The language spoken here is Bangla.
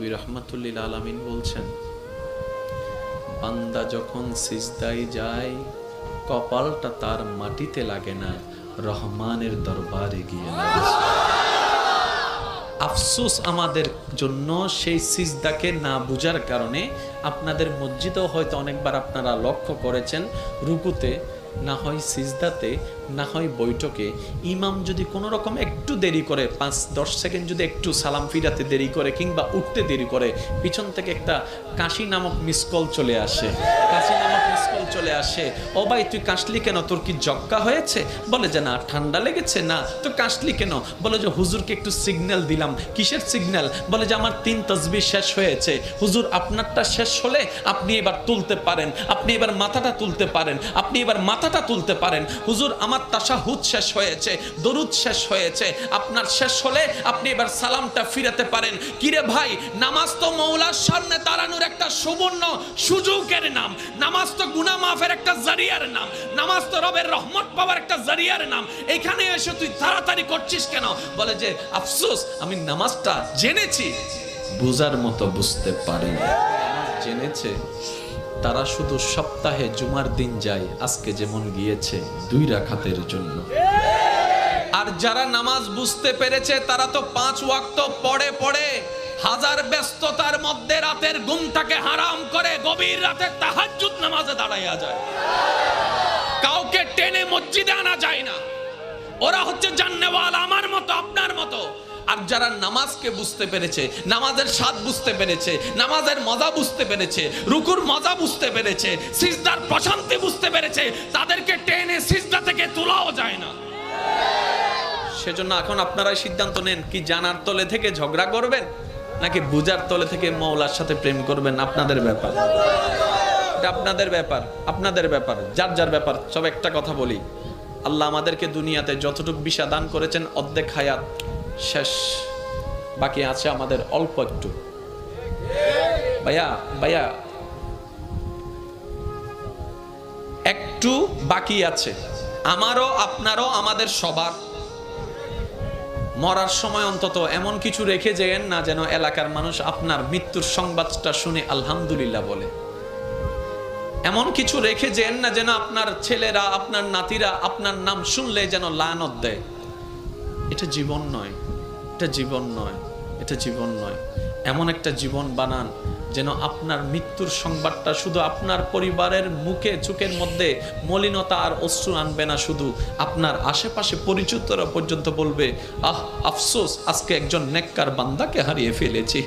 নবী রাহমাতুল লিল আলামিন বলছেন, বান্দা যখন সিজদায় যায় কপালটা তার মাটিতে লাগে না, রহমানের দরবারে গিয়ে লাগে। আফসোস আমাদের জন্য সেই সিজদাকে না বুঝার কারণে। আপনাদের মসজিদেও হয়তো অনেকবার আপনারা লক্ষ্য করেছেন, রুকুতে না হয় সিজদাতে না হয় বৈঠকে ইমাম যদি কোনো রকম একটু দেরি করে, 5-10 সেকেন্ড যদি একটু সালাম ফিরাতে দেরি করে কিংবা উঠতে দেরি করে, পিছন থেকে একটা কাশি নামক মিসকল চলে আসে। কাশি নামক মিসকল চলে আসে, ও ভাই তুই কাশলি কেন, তোর কি জক্কা হয়েছে? বলে যে না, ঠান্ডা লেগেছে। না তো কাশলি কেন? বলে যে হুজুরকে একটু সিগন্যাল দিলাম। কিসের সিগন্যাল? বলে যে আমার 3 তাসবিহ শেষ হয়েছে। হুজুর আপনারটা শেষ হলে আপনি এবার তুলতে পারেন, আপনি এবার মাথাটা তুলতে পারেন, আপনি এবার মাথাটা তুলতে পারেন। হুজুর আমার তাশাহুদ শেষ হয়েছে, দরুদ শেষ হয়েছে, আপনার শেষ হলে আপনি এবার সালামটা ফিরাতে পারেন। কিরে ভাই, নামাজ তো মওলার সামনে দাঁড়ানোর একটা সুবর্ণ সুযোগের নাম, নামাজ তো গুনাহ মাফের একটা জারিয়ার নাম, নামাজ তো রবের রহমত পাওয়ার একটা জারিয়ার নাম। এখানে এসে তুই তাড়াতাড়ি করছিস কেন? বলে যে আফসোস, আমি নামাজটা জেনেছি, বুঝার মতো বুঝতে পারিনি। জেনেছে তারা শুধু সপ্তাহে জুমার দিন যায়, আজকে যেমন গিয়েছে 2 রাকাতের জন্য। আর যারা নামাজ বুঝতে পেরেছে তারা তো 5 ওয়াক্ত পড়ে পড়ে হাজার ব্যস্ততার মধ্যে রাতের ঘুমটাকে হারাম করে গভীর রাতে তাহাজ্জুদ নামাজে দাঁড়াইয়া যায়। কাউকে টেনে মসজিদে আনা যায় না। ওরা হচ্ছে জান্নেওয়ালা, আমার মতো আপনার মতো। আর যারা নামাজকে বুঝতে পেরেছে, নামাজের স্বাদ বুঝতে পেরেছে, নামাজের মজা বুঝতে পেরেছে, রুকুর মজা বুঝতে পেরেছে, সিজদার প্রশান্তি বুঝতে পেরেছে, তাদেরকে টেনে সিজদা থেকে তোলাও যায় না। সেজন্য এখন আপনারাই সিদ্ধান্ত নেন, কি জানার তলে থেকে ঝগড়া করবেন নাকি বুঝার তলে থেকে মওলার সাথে প্রেম করবেন। আপনাদের ব্যাপার, এটা আপনাদের ব্যাপার, আপনাদের ব্যাপার, যার যার ব্যাপার। সব একটা কথা বলি, আল্লাহ আমাদেরকে দুনিয়াতে যতটুকু বিশা দান করেছেন অর্ধেক হায়াত শেষ, বাকি আছে আমাদের অল্প একটু। ভাইয়া একটু বাকি আছে, আমারও আপনারও, আমাদের সবার। মরার সময় অন্তত এমন কিছু রেখে যেন না যেন এলাকার মানুষ আপনার মৃত্যুর সংবাদটা শুনে আলহামদুলিল্লাহ বলে। এমন কিছু রেখে যেন না যেন আপনার ছেলেরা, আপনার নাতিরা আপনার নাম শুনলে যেন লানত দেয়। এটা জীবন নয়, এটা জীবন নয়, এটা জীবন নয়। এমন একটা জীবন বানান যেন আপনার মৃত্যুর সংবাদটা শুধু আপনার পরিবারের মুখে চোখের মধ্যে মলিনতা আর অশ্রু আনবে না, শুধু আপনার আশেপাশে পরিচিতরা পর্যন্ত বলবে, আহ আফসোস, আজকে একজন নেককার বান্দাকে হারিয়ে ফেলেছি।